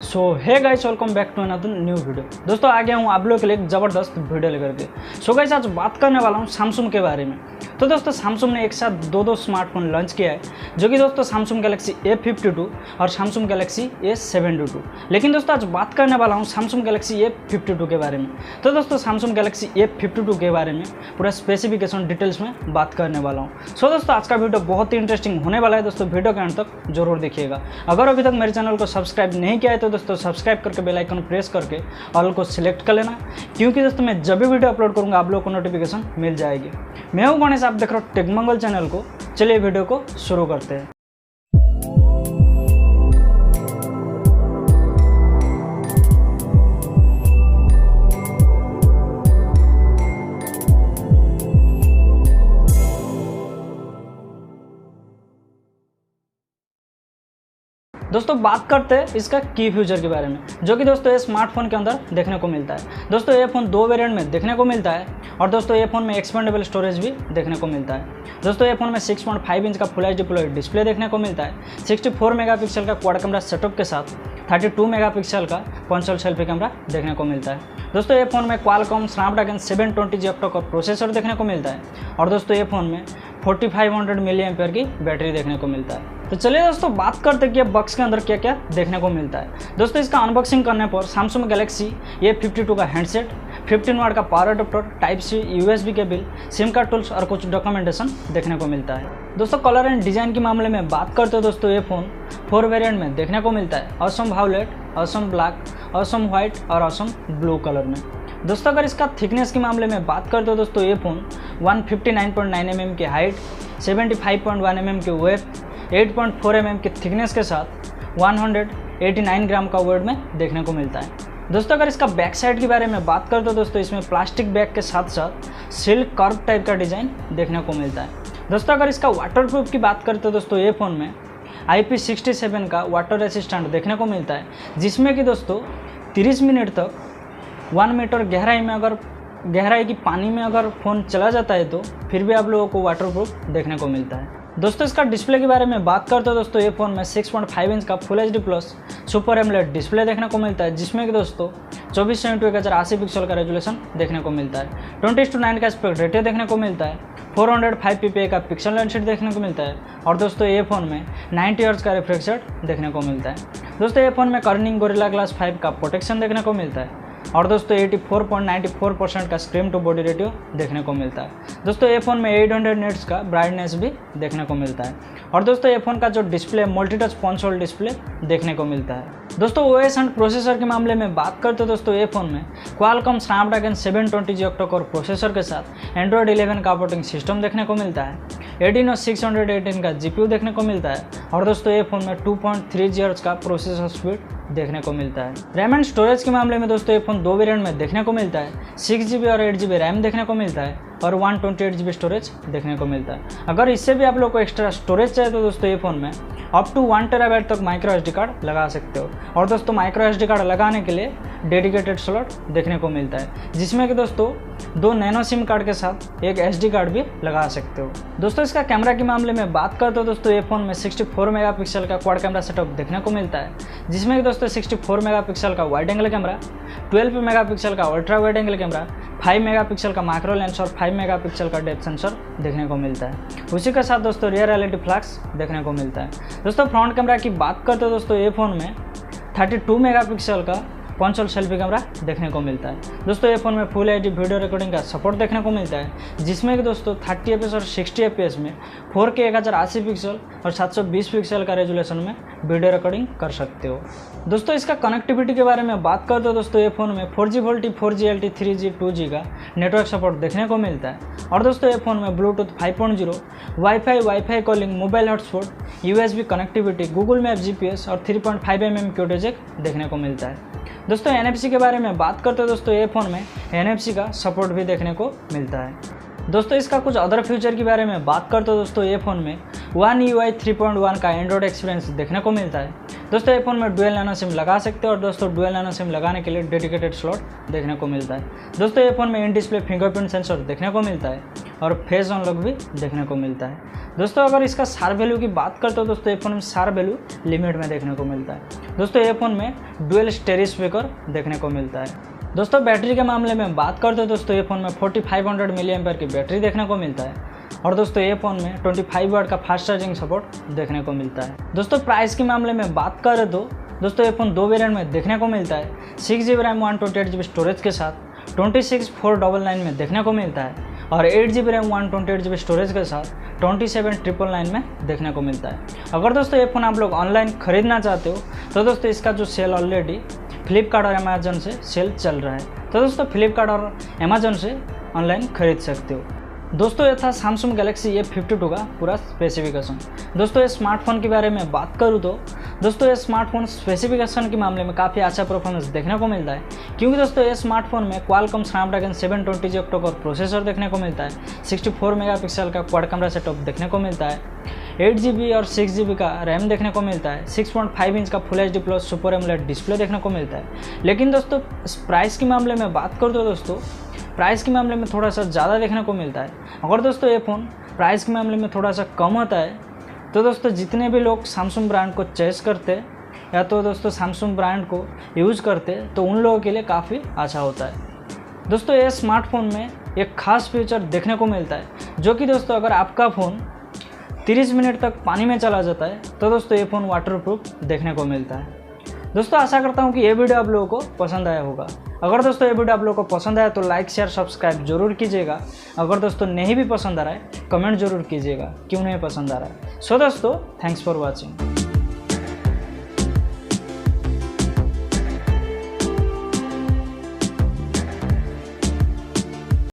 So hey guys, welcome back to another new video. दोस्तों आ गया हूँ आप लोगों के लिए एक ज़बरदस्त वीडियो लेकर के। सो गाइस, आज बात करने वाला हूँ सैमसंग के बारे में। तो दोस्तों सैमसंग ने एक साथ दो स्मार्टफोन लॉन्च किया है, जो कि दोस्तों सैमसंग गैलेक्सी A52 और सैमसंग गैलेक्सी A72। लेकिन दोस्तों आज बात करने वाला हूँ सैमसंग गैलेक्सी A52 के बारे में। तो दोस्तों सैमसंग गैलेक्सी A52 के बारे में पूरा स्पेसिफिकेशन डिटेल्स में बात करने वाला हूँ। सो दोस्तों आज का वीडियो बहुत ही इंटरेस्टिंग होने वाला है। दोस्तों वीडियो के अंत तक जरूर देखिएगा। अगर अभी तक मेरे चैनल को सब्सक्राइब नहीं किया है तो दोस्तों सब्सक्राइब करके बेल आइकन प्रेस करके ऑल को सिलेक्ट कर लेना, क्योंकि दोस्तों मैं जब भी वीडियो अपलोड करूंगा आप लोगों को नोटिफिकेशन मिल जाएगी। मैं हूं गणेश, आप देख रहे हो टेक मंगल चैनल को। चलिए वीडियो को शुरू करते हैं। दोस्तों बात करते हैं इसका की फ्यूचर के बारे में, जो कि दोस्तों ये स्मार्टफोन के अंदर देखने को मिलता है। दोस्तों ये फ़ोन दो वेरिएंट में देखने को मिलता है और दोस्तों ये फ़ोन में एक्सपेंडेबल स्टोरेज भी देखने को मिलता है। दोस्तों ये फ़ोन में 6.5 इंच का फुल एचडी प्लस डिस्प्ले देखने को मिलता है। 64 मेगापिक्सल का क्वाड कैमरा सेटअप के साथ 32 मेगापिक्सल का पंच सेल्फी कैमरा देखने को मिलता है। दोस्तों ये फ़ोन में Qualcomm Snapdragon 720G octa-core processor देखने को मिलता है और दोस्तों ये फ़ोन में 4500 मिली एम्पेयर की बैटरी देखने को मिलता है। तो चलिए दोस्तों बात करते हैं कि बॉक्स के अंदर क्या क्या देखने को मिलता है। दोस्तों इसका अनबॉक्सिंग करने पर सैमसंग गैलेक्सी A52 का हैंडसेट, 15 वाट का power adapter, type C USB cable, SIM card tools और कुछ डॉक्यूमेंटेशन देखने को मिलता है। दोस्तों कलर एंड डिज़ाइन के मामले में बात करते हो दोस्तों ये फ़ोन 4 वेरिएंट में देखने को मिलता है। Awesome violet, awesome black, awesome white और ऑसम ब्लू कलर में। दोस्तों अगर इसका थिकनेस के मामले में बात करते हो दोस्तों ये फ़ोन 159.9 mm की हाइट, 75.1 mm की वेट, 8.4 mm की थिकनेस के साथ 189 ग्राम का वेट में देखने को मिलता है। दोस्तों अगर इसका बैक साइड के बारे में बात करते हो दोस्तों इसमें प्लास्टिक बैग के साथ साथ सिल्क कर्व टाइप का डिज़ाइन देखने को मिलता है। दोस्तों अगर इसका वाटरप्रूफ की बात करते हो दोस्तों ये फ़ोन में IP67 का वाटर रेसिस्टेंट देखने को मिलता है, जिसमें कि दोस्तों 30 मिनट तक 1 मीटर गहराई की पानी में अगर फ़ोन चला जाता है तो फिर भी आप लोगों को वाटरप्रूफ देखने को मिलता है। दोस्तों इसका डिस्प्ले के बारे में बात करते हो दोस्तों ये फ़ोन में 6.5 इंच का full HD plus super AMOLED display देखने को मिलता है, जिसमें कि दोस्तों 24x1080 पिक्सल का रेजोल्यूशन देखने को मिलता है। 20:9 का एस्पेक्ट रेशियो देखने को मिलता है। 405 ppi का पिक्सल लेंसशीट देखने को मिलता है और दोस्तों ये फ़ोन में 90 हर्ट्ज का रिफ्रेश रेट देखने को मिलता है। दोस्तों ये फ़ोन में कर्निंग गोरिल्ला ग्लास 5 का प्रोटेक्शन देखने को मिलता है और दोस्तों 84.94% का स्क्रीन टू बॉडी रेशियो देखने को मिलता है। दोस्तों ये फ़ोन में 800 निट्स का ब्राइटनेस भी देखने को मिलता है और दोस्तों ये फ़ोन का जो display multi touch punch hole display देखने को मिलता है। दोस्तों OS एंड प्रोसेसर के मामले में बात करते हो दोस्तों ये फ़ोन में Qualcomm Snapdragon 720G octa-core processor के साथ एंड्रॉयड 11 का ऑपरेटिंग सिस्टम देखने को मिलता है। Adreno 618 का GPU देखने को मिलता है और दोस्तों ये फ़ोन में 2.3 GHz का प्रोसेसर स्पीड देखने को मिलता है। रैम एंड स्टोरेज के मामले में दोस्तों ये फ़ोन दो वेरिएंट में देखने को मिलता है। 6GB और 8GB रैम देखने को मिलता है और 128GB स्टोरेज देखने को मिलता है। अगर इससे भी आप लोग को एक्स्ट्रा स्टोरेज चाहिए तो दोस्तों ये फ़ोन में अप टू 1 TB तक माइक्रो SD कार्ड लगा सकते हो और दोस्तों माइक्रो SD कार्ड लगाने के लिए डेडिकेटेड स्लॉट देखने को मिलता है, जिसमें कि दोस्तों 2 नैनो सिम कार्ड के साथ एक SD कार्ड भी लगा सकते हो। दोस्तों इसका कैमरा के मामले में बात करते हो दोस्तों ये फ़ोन में 64 मेगापिक्सल का क्वाड कैमरा सेटअप देखने को मिलता है, जिसमें कि दोस्तों 64 मेगापिक्सल का वाइड एंगल कैमरा, 12 मेगापिक्सल का ultra wide angle camera, 5 megapixel का माइक्रो लेंस और 5 मेगापिक्सल का डेप्थ सेंसर देखने को मिलता है। उसी के साथ दोस्तों रियर एलईडी फ्लैश देखने को मिलता है। दोस्तों फ्रंट कैमरा की बात करते हो दोस्तों ये फ़ोन में 32 मेगापिक्सल का पंच होल सेल्फी कैमरा देखने को मिलता है। दोस्तों ये फ़ोन में फुल एचडी वीडियो रिकॉर्डिंग का सपोर्ट देखने को मिलता है, जिसमें कि दोस्तों 30 fps और 60 fps में 4K 1080 पिक्सल और 720 पिक्सल का रेजोल्यूशन में वीडियो रिकॉर्डिंग कर सकते हो। दोस्तों इसका कनेक्टिविटी के बारे में बात करते हो दोस्तों ये फ़ोन में 4G VoLTE, 4G LTE, 3G, 2G का नेटवर्क सपोर्ट देखने को मिलता है और दोस्तों ये फ़ोन में Bluetooth 5.0, wifi calling, mobile hotspot, USB connectivity, Google map, GPS और 3.5 mm की ऑडियो जैक देखने को मिलता है। दोस्तों NFC के बारे में बात करते हो दोस्तों ये फ़ोन में NFC का सपोर्ट भी देखने को मिलता है। दोस्तों इसका कुछ अदर फीचर के बारे में बात करते हो दोस्तों ये फ़ोन में One UI 3.1 का एंड्रॉयड एक्सपीरियंस देखने को मिलता है, दोस्तों ये फ़ोन में डुअल नैनो सिम लगा सकते हो और दोस्तों डुअल नैनो सिम लगाने के लिए डेडिकेटेड स्लॉट देखने को मिलता है। दोस्तों ये फ़ोन में इन डिस्प्ले फिंगरप्रिंट सेंसर देखने को मिलता है और फेस अनलॉक भी देखने को मिलता है। दोस्तों अगर इसका सार वैल्यू की बात करते हो दोस्तों ये फ़ोन में सार वैल्यू लिमिट में देखने को मिलता है। दोस्तों ये फ़ोन में डुअल स्टेरियो स्पीकर देखने को मिलता है। दोस्तों बैटरी के मामले में बात करते हो दोस्तों ये फ़ोन में 4500 मिली एम्पेयर की बैटरी देखने को मिलता है और दोस्तों ये फ़ोन में 25 वाट का फास्ट चार्जिंग सपोर्ट देखने को मिलता है। दोस्तों प्राइस के मामले में बात करें तो दोस्तों ये फ़ोन 2 वेरिएंट में देखने को मिलता है। 6GB रैम 128GB स्टोरेज के साथ 26499 में देखने को मिलता है और 8GB रैम 128GB स्टोरेज के साथ 27999 में देखने को मिलता है। अगर दोस्तों ये फ़ोन आप लोग ऑनलाइन खरीदना चाहते हो तो दोस्तों इसका जो सेल ऑलरेडी फ्लिपकार्ट और अमेजन से सेल चल रहा है, तो दोस्तों फ्लिपकार्ट और अमेजन से ऑनलाइन खरीद सकते हो। दोस्तों ये था सैमसंग गैलेक्सी A52 का पूरा स्पेसिफिकेशन। दोस्तों ये स्मार्टफोन के बारे में बात करूँ तो दोस्तों ये स्मार्टफोन स्पेसिफिकेशन के मामले में काफ़ी अच्छा परफॉर्मेंस देखने को मिलता है, क्योंकि दोस्तों ये स्मार्टफोन में Qualcomm Snapdragon 720G octa-core processor देखने को मिलता है। 64 मेगापिक्सल का क्वाड कैमरा सेटअप देखने को मिलता है। 8GB और 6GB का रैम देखने को मिलता है। 6.5 इंच का full HD plus super AMOLED display देखने को मिलता है। लेकिन दोस्तों प्राइस के मामले में बात करूँ तो दोस्तों प्राइस के मामले में थोड़ा सा ज़्यादा देखने को मिलता है। अगर दोस्तों ये फ़ोन प्राइस के मामले में थोड़ा सा कम होता है तो दोस्तों जितने भी लोग सैमसंग ब्रांड को चॉइस करते या तो दोस्तों सैमसंग ब्रांड को यूज़ करते तो उन लोगों के लिए काफ़ी अच्छा होता है। दोस्तों ये स्मार्टफोन में एक खास फीचर देखने को मिलता है, जो कि दोस्तों अगर आपका फ़ोन 30 मिनट तक पानी में चला जाता है तो दोस्तों ये फ़ोन वाटरप्रूफ देखने को मिलता है। दोस्तों आशा करता हूँ कि ये वीडियो आप लोगों को पसंद आया होगा। अगर दोस्तों ये वीडियो आप लोगों को पसंद आया तो लाइक शेयर सब्सक्राइब जरूर कीजिएगा। अगर दोस्तों नहीं भी पसंद आ रहा है कमेंट जरूर कीजिएगा क्यों नहीं पसंद आ रहा है। सो दोस्तों थैंक्स फॉर वॉचिंग।